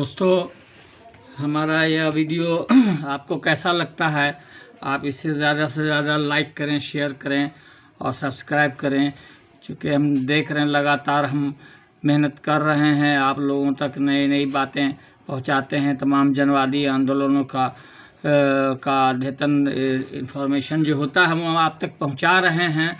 दोस्तों, हमारा यह वीडियो आपको कैसा लगता है? आप इसे ज़्यादा से ज़्यादा लाइक करें, शेयर करें और सब्सक्राइब करें। क्योंकि हम देख रहे हैं लगातार हम मेहनत कर रहे हैं, आप लोगों तक नई नई बातें पहुंचाते हैं। तमाम जनवादी आंदोलनों का अद्यतन इंफॉर्मेशन जो होता है हम आप तक पहुंचा रहे हैं।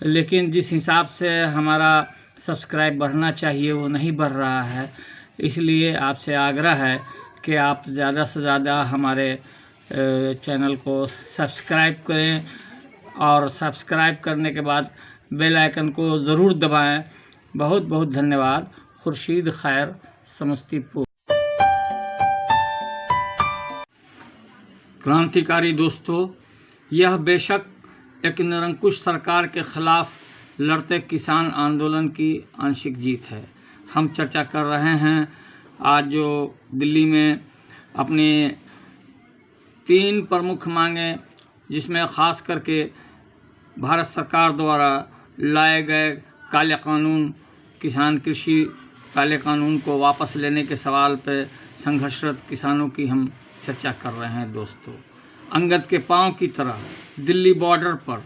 लेकिन जिस हिसाब से हमारा सब्सक्राइब बढ़ना चाहिए वो नहीं बढ़ रहा है। इसलिए आपसे आग्रह है कि आप ज़्यादा से ज़्यादा हमारे चैनल को सब्सक्राइब करें और सब्सक्राइब करने के बाद बेल आइकन को ज़रूर दबाएं। बहुत बहुत धन्यवाद। खुर्शीद खैर, समस्तीपुर। क्रांतिकारी दोस्तों, यह बेशक एक निरंकुश सरकार के खिलाफ लड़ते किसान आंदोलन की आंशिक जीत है। हम चर्चा कर रहे हैं आज जो दिल्ली में अपनी 3 प्रमुख मांगें, जिसमें ख़ास करके भारत सरकार द्वारा लाए गए काले कानून, किसान कृषि काले कानून को वापस लेने के सवाल पर संघर्षरत किसानों की हम चर्चा कर रहे हैं। दोस्तों, अंगद के पांव की तरह दिल्ली बॉर्डर पर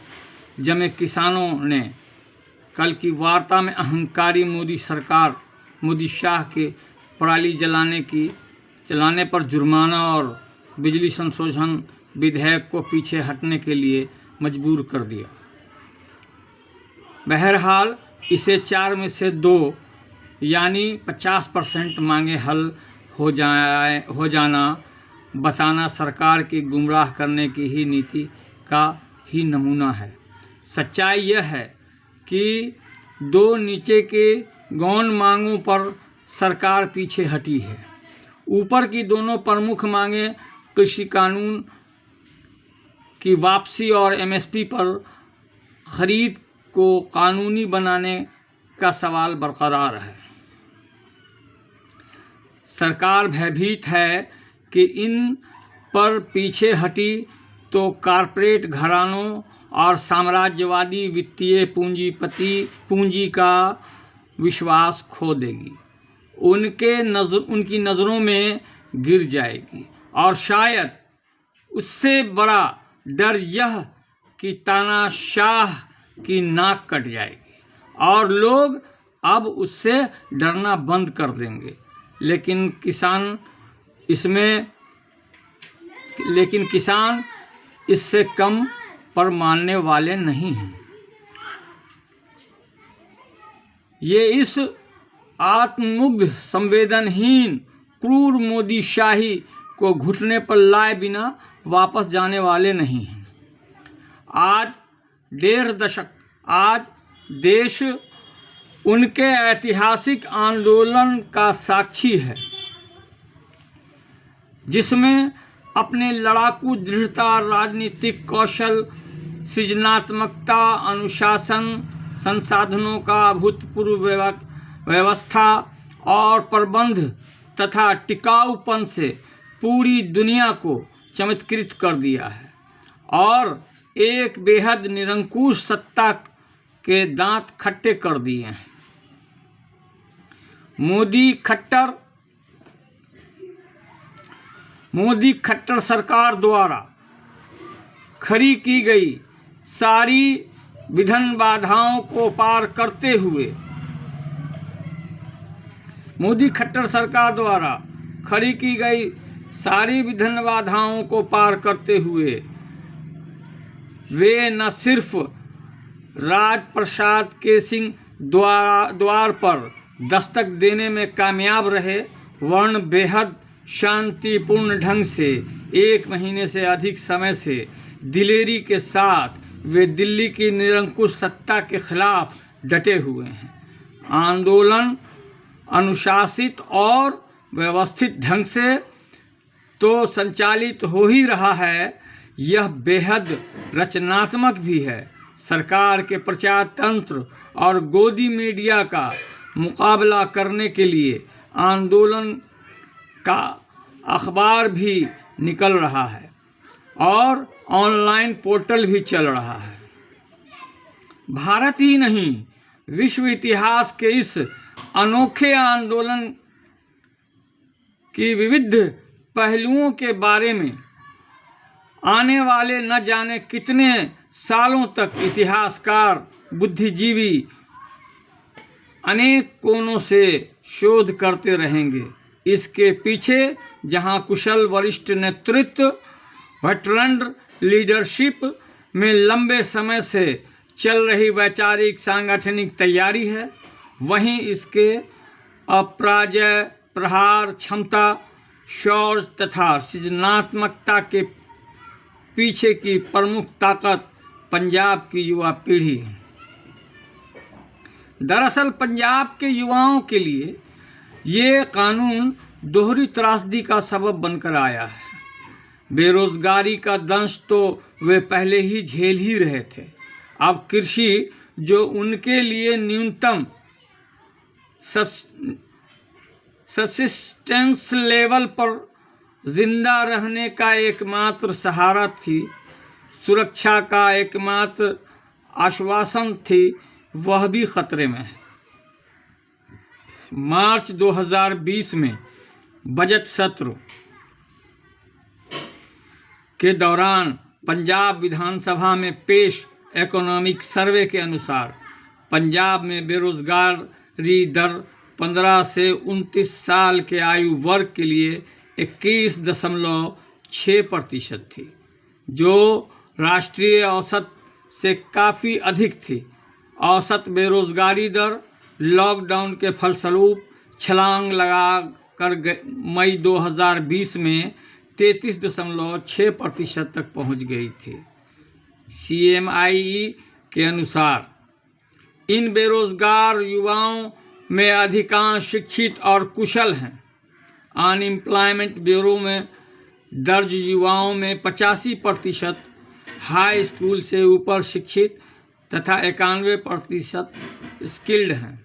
जमे किसानों ने कल की वार्ता में अहंकारी मोदी शाह के पराली जलाने पर जुर्माना और बिजली संशोधन विधेयक को पीछे हटने के लिए मजबूर कर दिया। बहरहाल इसे 4 में से 2 यानी 50% मांगे हल हो जाना बताना सरकार की गुमराह करने की ही नीति का ही नमूना है। सच्चाई यह है कि 2 नीचे के गौण मांगों पर सरकार पीछे हटी है। ऊपर की दोनों प्रमुख मांगें कृषि कानून की वापसी और एमएसपी पर खरीद को कानूनी बनाने का सवाल बरकरार है। सरकार भयभीत है कि इन पर पीछे हटी तो कॉरपोरेट घरानों और साम्राज्यवादी वित्तीय पूंजी का विश्वास खो देगी, उनकी नज़रों में गिर जाएगी। और शायद उससे बड़ा डर यह कि तानाशाह की नाक कट जाएगी और लोग अब उससे डरना बंद कर देंगे। लेकिन किसान इससे कम पर मानने वाले नहीं हैं। ये इस आत्ममुग्ध, संवेदनहीन, क्रूर मोदी शाही को घुटने पर लाए बिना वापस जाने वाले नहीं हैं। आज 1.5 दशक आज देश उनके ऐतिहासिक आंदोलन का साक्षी है, जिसमें अपने लड़ाकू दृढ़ता, राजनीतिक कौशल, सृजनात्मकता, अनुशासन, संसाधनों का अभूतपूर्व व्यवस्था और प्रबंध तथा टिकाऊपन से पूरी दुनिया को चमत्कृत कर दिया है और एक बेहद निरंकुश सत्ता के दांत खट्टे कर दिए हैं। मोदी खट्टर सरकार द्वारा खड़ी की गई सारी विघ्न बाधाओं को पार करते हुए वे न सिर्फ राजप्रसाद के सिंह द्वार पर दस्तक देने में कामयाब रहे, वरन बेहद शांतिपूर्ण ढंग से 1 महीने से अधिक समय से दिलेरी के साथ वे दिल्ली की निरंकुश सत्ता के खिलाफ डटे हुए हैं। आंदोलन अनुशासित और व्यवस्थित ढंग से तो संचालित हो ही रहा है, यह बेहद रचनात्मक भी है। सरकार के प्रचार तंत्र और गोदी मीडिया का मुकाबला करने के लिए आंदोलन का अखबार भी निकल रहा है और ऑनलाइन पोर्टल भी चल रहा है। भारत ही नहीं, विश्व इतिहास के इस अनोखे आंदोलन की विविध पहलुओं के बारे में आने वाले न जाने कितने सालों तक इतिहासकार, बुद्धिजीवी अनेक कोणों से शोध करते रहेंगे। इसके पीछे जहां कुशल वरिष्ठ नेतृत्व, वेटरन लीडरशिप में लंबे समय से चल रही वैचारिक सांगठनिक तैयारी है, वहीं इसके अपराजय प्रहार क्षमता, शौर्य तथा सृजनात्मकता के पीछे की प्रमुख ताकत पंजाब की युवा पीढ़ी है। दरअसल पंजाब के युवाओं के लिए ये कानून दोहरी त्रासदी का सबब बनकर आया है। बेरोजगारी का दंश तो वे पहले ही झेल ही रहे थे। अब कृषि, जो उनके लिए न्यूनतम सब्सिस्टेंस लेवल पर जिंदा रहने का एकमात्र सहारा थी, सुरक्षा का एकमात्र आश्वासन थी, वह भी खतरे में है। मार्च 2020 में बजट सत्र के दौरान पंजाब विधानसभा में पेश इकोनॉमिक सर्वे के अनुसार पंजाब में बेरोजगारी दर 15 से 29 साल के आयु वर्ग के लिए 21.6% थी, जो राष्ट्रीय औसत से काफ़ी अधिक थी। औसत बेरोजगारी दर लॉकडाउन के फलस्वरूप छलांग लगा कर मई 2020 में 33.6% तक पहुंच गई थी। CMIE के अनुसार इन बेरोजगार युवाओं में अधिकांश शिक्षित और कुशल हैं। अनएम्प्लॉयमेंट ब्यूरो में दर्ज युवाओं में 85% हाई स्कूल से ऊपर शिक्षित तथा 91% स्किल्ड हैं।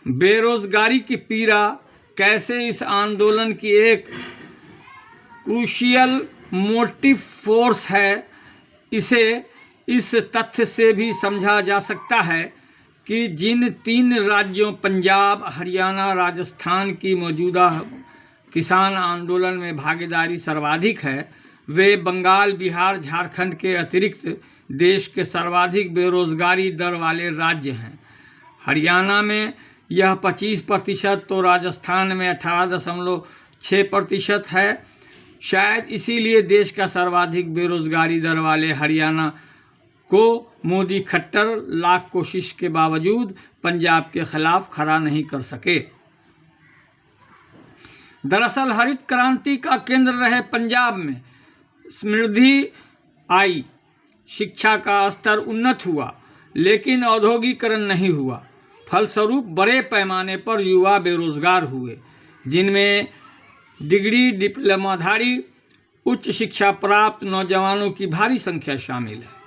बेरोजगारी की पीड़ा कैसे इस आंदोलन की एक क्रूशियल मोटिव फोर्स है, इसे इस तथ्य से भी समझा जा सकता है कि जिन 3 राज्यों पंजाब, हरियाणा, राजस्थान की मौजूदा किसान आंदोलन में भागीदारी सर्वाधिक है, वे बंगाल, बिहार, झारखंड के अतिरिक्त देश के सर्वाधिक बेरोजगारी दर वाले राज्य हैं। हरियाणा में यह 25%, तो राजस्थान में 18.6% है। शायद इसीलिए देश का सर्वाधिक बेरोजगारी दर वाले हरियाणा को मोदी खट्टर लाख कोशिश के बावजूद पंजाब के खिलाफ खड़ा नहीं कर सके। दरअसल हरित क्रांति का केंद्र रहे पंजाब में समृद्धि आई, शिक्षा का स्तर उन्नत हुआ, लेकिन औद्योगिकरण नहीं हुआ। फलस्वरूप बड़े पैमाने पर युवा बेरोजगार हुए, जिनमें डिग्री, डिप्लोमाधारी, उच्च शिक्षा प्राप्त नौजवानों की भारी संख्या शामिल है।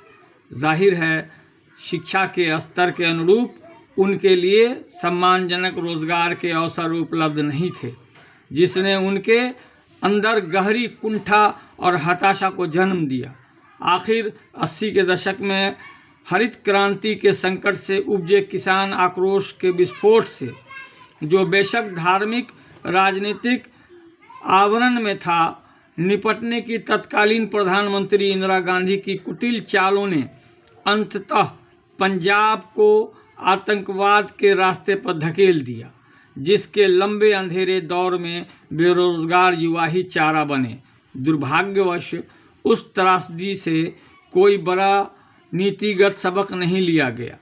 जाहिर है, शिक्षा के स्तर के अनुरूप उनके लिए सम्मानजनक रोजगार के अवसर उपलब्ध नहीं थे, जिसने उनके अंदर गहरी कुंठा और हताशा को जन्म दिया। आखिर 80 के दशक में हरित क्रांति के संकट से उपजे किसान आक्रोश के विस्फोट से, जो बेशक धार्मिक राजनीतिक आवरण में था, निपटने की तत्कालीन प्रधानमंत्री इंदिरा गांधी की कुटिल चालों ने अंततः पंजाब को आतंकवाद के रास्ते पर धकेल दिया, जिसके लंबे अंधेरे दौर में बेरोजगार युवा ही चारा बने। दुर्भाग्यवश उस त्रासदी से कोई बड़ा नीतिगत सबक नहीं लिया गया।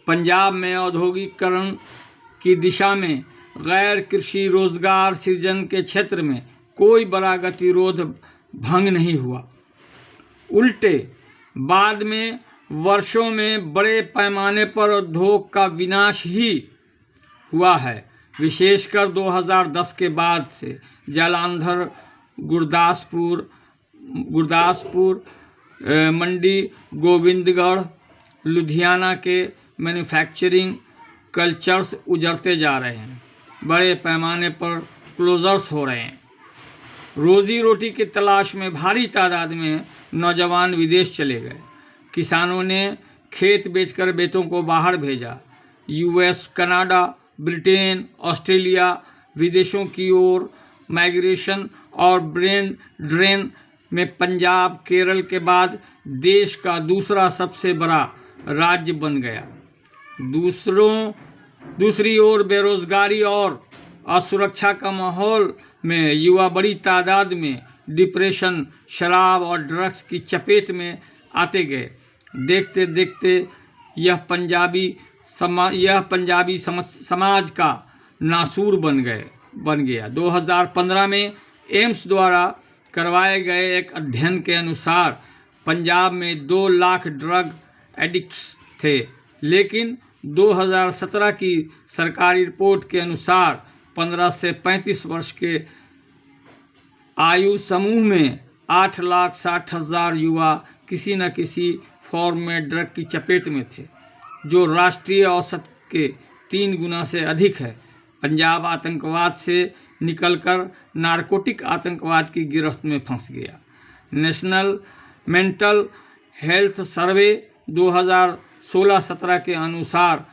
पंजाब में औद्योगिकरण की दिशा में गैर कृषि रोजगार सृजन के क्षेत्र में कोई बड़ा गतिरोध भंग नहीं हुआ। उल्टे बाद में वर्षों में बड़े पैमाने पर उद्योग का विनाश ही हुआ है, विशेषकर 2010 के बाद से। जालंधर, गुरदासपुर, मंडी, गोविंदगढ़, लुधियाना के मैन्युफैक्चरिंग कल्चर्स उजड़ते जा रहे हैं। बड़े पैमाने पर क्लोजर्स हो रहे हैं। रोजी रोटी की तलाश में भारी तादाद में नौजवान विदेश चले गए। किसानों ने खेत बेचकर बेटों को बाहर भेजा। US, कनाडा, ब्रिटेन, ऑस्ट्रेलिया विदेशों की ओर माइग्रेशन और ब्रेन ड्रेन में पंजाब केरल के बाद देश का दूसरा सबसे बड़ा राज्य बन गया। दूसरी ओर बेरोजगारी और असुरक्षा का माहौल में युवा बड़ी तादाद में डिप्रेशन, शराब और ड्रग्स की चपेट में आते गए। देखते देखते यह पंजाबी समाज का नासूर बन गया। 2015 में एम्स द्वारा करवाए गए एक अध्ययन के अनुसार पंजाब में 2 लाख ड्रग एडिक्ट्स थे, लेकिन 2017 की सरकारी रिपोर्ट के अनुसार 15 से 35 वर्ष के आयु समूह में 8,60,000 युवा किसी न किसी फॉर्म में ड्रग की चपेट में थे, जो राष्ट्रीय औसत के 3 गुना से अधिक है। पंजाब आतंकवाद से निकलकर नारकोटिक आतंकवाद की गिरफ्त में फंस गया। नेशनल मेंटल हेल्थ सर्वे 2016-17 के अनुसार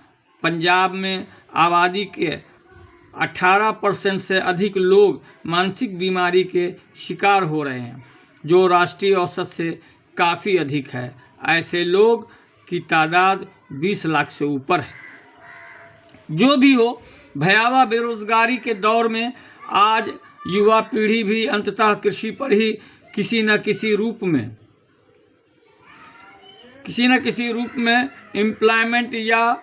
पंजाब में आबादी के 18% से अधिक लोग मानसिक बीमारी के शिकार हो रहे हैं, जो राष्ट्रीय औसत से काफ़ी अधिक है। ऐसे लोग की तादाद 20 लाख से ऊपर है। जो भी हो, भयावह बेरोजगारी के दौर में आज युवा पीढ़ी भी अंततः कृषि पर ही किसी न किसी रूप में एम्प्लॉयमेंट या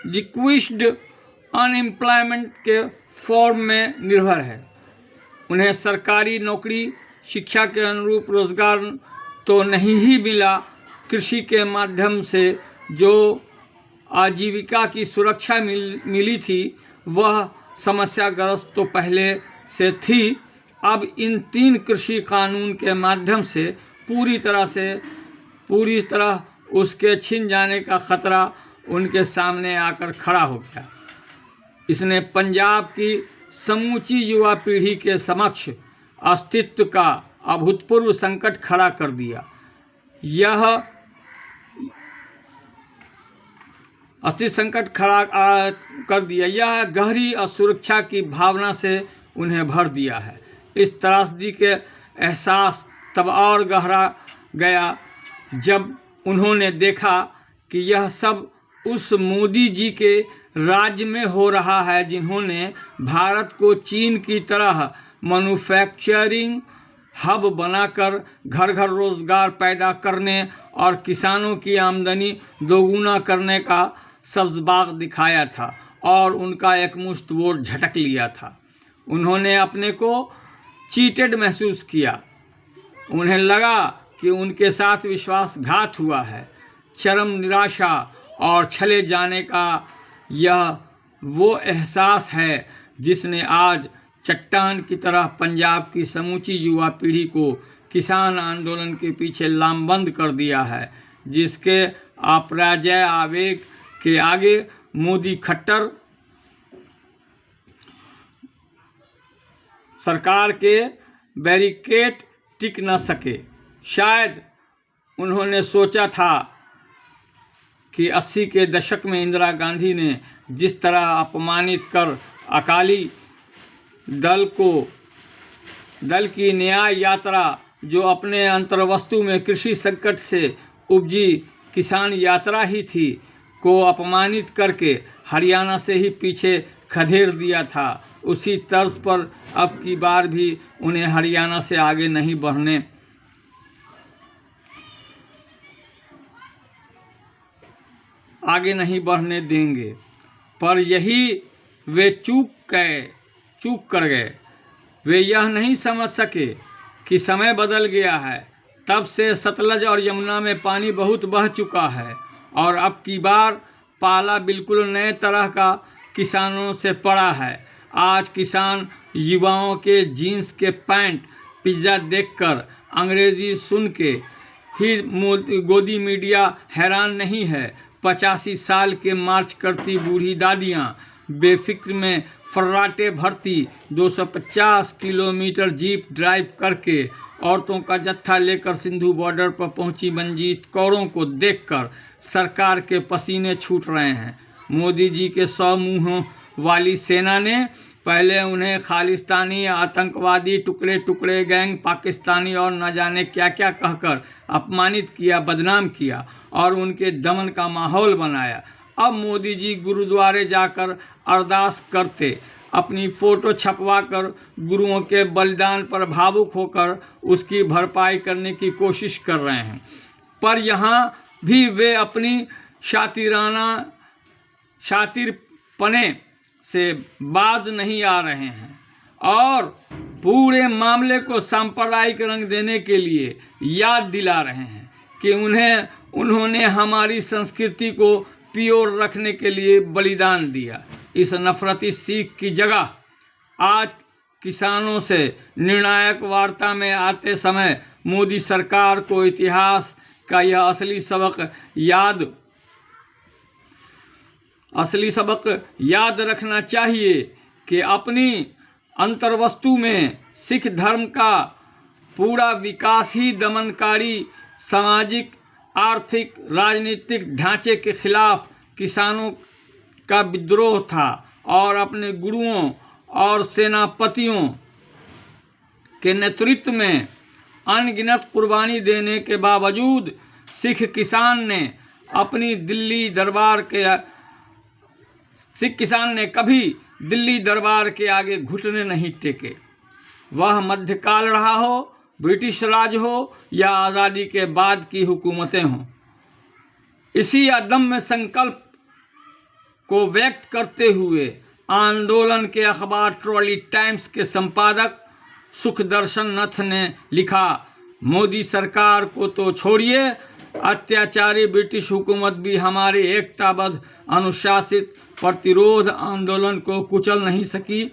रिक्वेस्ड अनएम्प्लॉयमेंट के फॉर्म में निर्भर है। उन्हें सरकारी नौकरी, शिक्षा के अनुरूप रोजगार तो नहीं ही मिला। कृषि के माध्यम से जो आजीविका की सुरक्षा मिली थी, वह समस्याग्रस्त तो पहले से थी। अब इन 3 कृषि कानून के माध्यम से पूरी तरह उसके छिन जाने का खतरा उनके सामने आकर खड़ा हो गया। इसने पंजाब की समूची युवा पीढ़ी के समक्ष अस्तित्व का अभूतपूर्व संकट खड़ा कर दिया। यह गहरी असुरक्षा की भावना से उन्हें भर दिया है। इस त्रासदी के एहसास तब और गहरा गया जब उन्होंने देखा कि यह सब उस मोदी जी के राज्य में हो रहा है, जिन्होंने भारत को चीन की तरह मैन्युफैक्चरिंग हब बनाकर घर घर रोजगार पैदा करने और किसानों की आमदनी दोगुना करने का सब्ज़बाग दिखाया था और उनका एकमुश्त वोट झटक लिया था। उन्होंने अपने को चीटेड महसूस किया। उन्हें लगा कि उनके साथ विश्वासघात हुआ है। चरम निराशा और छले जाने का यह वो एहसास है जिसने आज चट्टान की तरह पंजाब की समूची युवा पीढ़ी को किसान आंदोलन के पीछे लामबंद कर दिया है, जिसके अपराजय आवेग के आगे मोदी खट्टर सरकार के बैरिकेड टिक न सके। शायद उन्होंने सोचा था कि 80 के दशक में इंदिरा गांधी ने जिस तरह अपमानित कर अकाली दल की न्याय यात्रा, जो अपने अंतर्वस्तु में कृषि संकट से उपजी किसान यात्रा ही थी, को अपमानित करके हरियाणा से ही पीछे खदेड़ दिया था, उसी तर्ज पर अब की बार भी उन्हें हरियाणा से आगे नहीं बढ़ने देंगे। पर यही वे चूक कर गए। वे यह नहीं समझ सके कि समय बदल गया है। तब से सतलज और यमुना में पानी बहुत बह चुका है और अब की बार पाला बिल्कुल नए तरह का किसानों से पड़ा है। आज किसान युवाओं के जीन्स के पैंट, पिज्ज़ा देखकर, अंग्रेजी सुन के ही गोदी मीडिया हैरान नहीं है। 85 साल के मार्च करती बूढ़ी दादियाँ बेफिक्र में फर्राटे भरती 250 किलोमीटर जीप ड्राइव करके औरतों का जत्था लेकर सिंधु बॉर्डर पर पहुंची मंजीत कौरों को देखकर सरकार के पसीने छूट रहे हैं। मोदी जी के 100 मुँहों वाली सेना ने पहले उन्हें खालिस्तानी, आतंकवादी, टुकड़े टुकड़े गैंग, पाकिस्तानी और न जाने क्या क्या कहकर अपमानित किया, बदनाम किया और उनके दमन का माहौल बनाया। अब मोदी जी गुरुद्वारे जाकर अरदास करते, अपनी फ़ोटो छपवाकर गुरुओं के बलिदान पर भावुक होकर उसकी भरपाई करने की कोशिश कर रहे हैं, पर यहाँ भी वे अपनी शातिरपने से बाज नहीं आ रहे हैं और पूरे मामले को सांप्रदायिक रंग देने के लिए याद दिला रहे हैं कि उन्होंने हमारी संस्कृति को प्योर रखने के लिए बलिदान दिया। इस नफरती सीख की जगह आज किसानों से निर्णायक वार्ता में आते समय मोदी सरकार को इतिहास का यह असली सबक याद रखना चाहिए कि अपनी अंतर्वस्तु में सिख धर्म का पूरा विकास ही दमनकारी सामाजिक, आर्थिक, राजनीतिक ढांचे के खिलाफ किसानों का विद्रोह था और अपने गुरुओं और सेनापतियों के नेतृत्व में अनगिनत कुर्बानी देने के बावजूद सिख किसान ने कभी दिल्ली दरबार के आगे घुटने नहीं टेके। वह मध्यकाल रहा हो, ब्रिटिश राज हो या आज़ादी के बाद की हुकूमतें हों। इसी अदम्य संकल्प को व्यक्त करते हुए आंदोलन के अखबार ट्रॉली टाइम्स के संपादक सुखदर्शन नथ ने लिखा, मोदी सरकार को तो छोड़िए, अत्याचारी ब्रिटिश हुकूमत भी हमारे एकताबद्ध अनुशासित प्रतिरोध आंदोलन को कुचल नहीं सकी।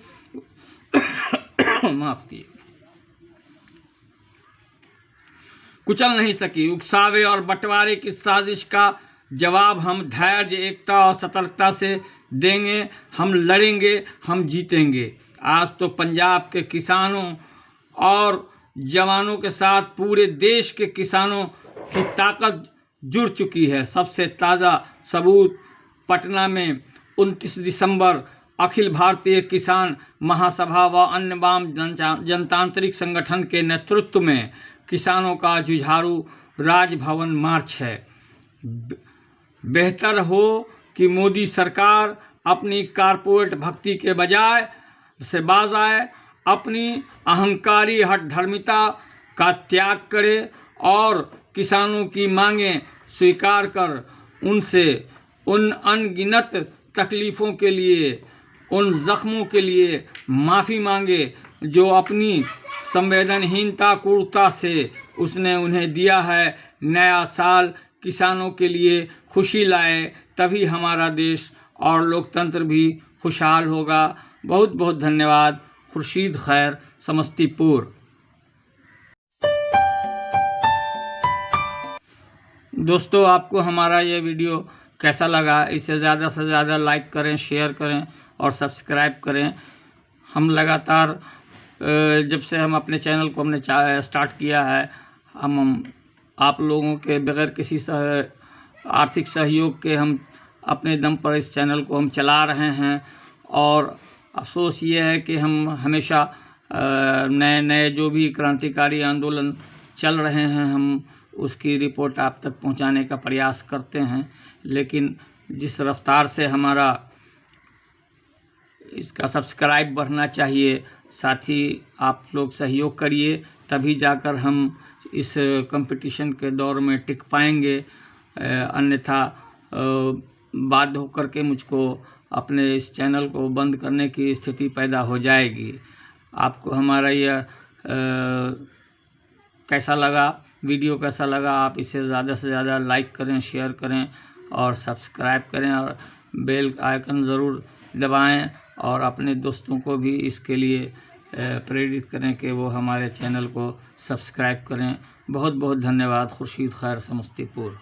उकसावे और बंटवारे की साजिश का जवाब हम धैर्य, एकता और सतर्कता से देंगे। हम लड़ेंगे, हम जीतेंगे। आज तो पंजाब के किसानों और जवानों के साथ पूरे देश के किसानों की ताकत जुड़ चुकी है। सबसे ताज़ा सबूत पटना में 29 दिसंबर अखिल भारतीय किसान महासभा व अन्य वाम जनतांत्रिक संगठन के नेतृत्व में किसानों का जुझारू राजभवन मार्च है। बेहतर हो कि मोदी सरकार अपनी कारपोरेट भक्ति के बजाय से बाज आए, अपनी अहंकारी हठधर्मिता का त्याग करे और किसानों की मांगें स्वीकार कर उनसे उन अनगिनत तकलीफ़ों के लिए, उन ज़ख्मों के लिए माफ़ी मांगे जो अपनी संवेदनहीनता, क्रूरता से उसने उन्हें दिया है। नया साल किसानों के लिए खुशी लाए, तभी हमारा देश और लोकतंत्र भी खुशहाल होगा। बहुत बहुत धन्यवाद। खुर्शीद खैर, समस्तीपुर। दोस्तों, आपको हमारा ये वीडियो कैसा लगा? इसे ज़्यादा से ज़्यादा लाइक करें, शेयर करें और सब्सक्राइब करें। हम लगातार जब से हम अपने चैनल को हमने स्टार्ट किया है, हम आप लोगों के बगैर किसी आर्थिक सहयोग के हम अपने दम पर इस चैनल को हम चला रहे हैं। और अफसोस ये है कि हम हमेशा नए नए जो भी क्रांतिकारी आंदोलन चल रहे हैं, हम उसकी रिपोर्ट आप तक पहुंचाने का प्रयास करते हैं, लेकिन जिस रफ्तार से हमारा इसका सब्सक्राइब बढ़ना चाहिए, साथ ही आप लोग सहयोग करिए, तभी जाकर हम इस कंपटीशन के दौर में टिक पाएंगे। अन्यथा बाध्य होकर के मुझको अपने इस चैनल को बंद करने की स्थिति पैदा हो जाएगी। आपको हमारा यह कैसा लगा, वीडियो कैसा लगा? आप इसे ज़्यादा से ज़्यादा लाइक करें, शेयर करें और सब्सक्राइब करें और बेल आइकन ज़रूर दबाएं और अपने दोस्तों को भी इसके लिए प्रेरित करें कि वो हमारे चैनल को सब्सक्राइब करें। बहुत बहुत धन्यवाद। खुर्शीद खैर, समस्तीपुर।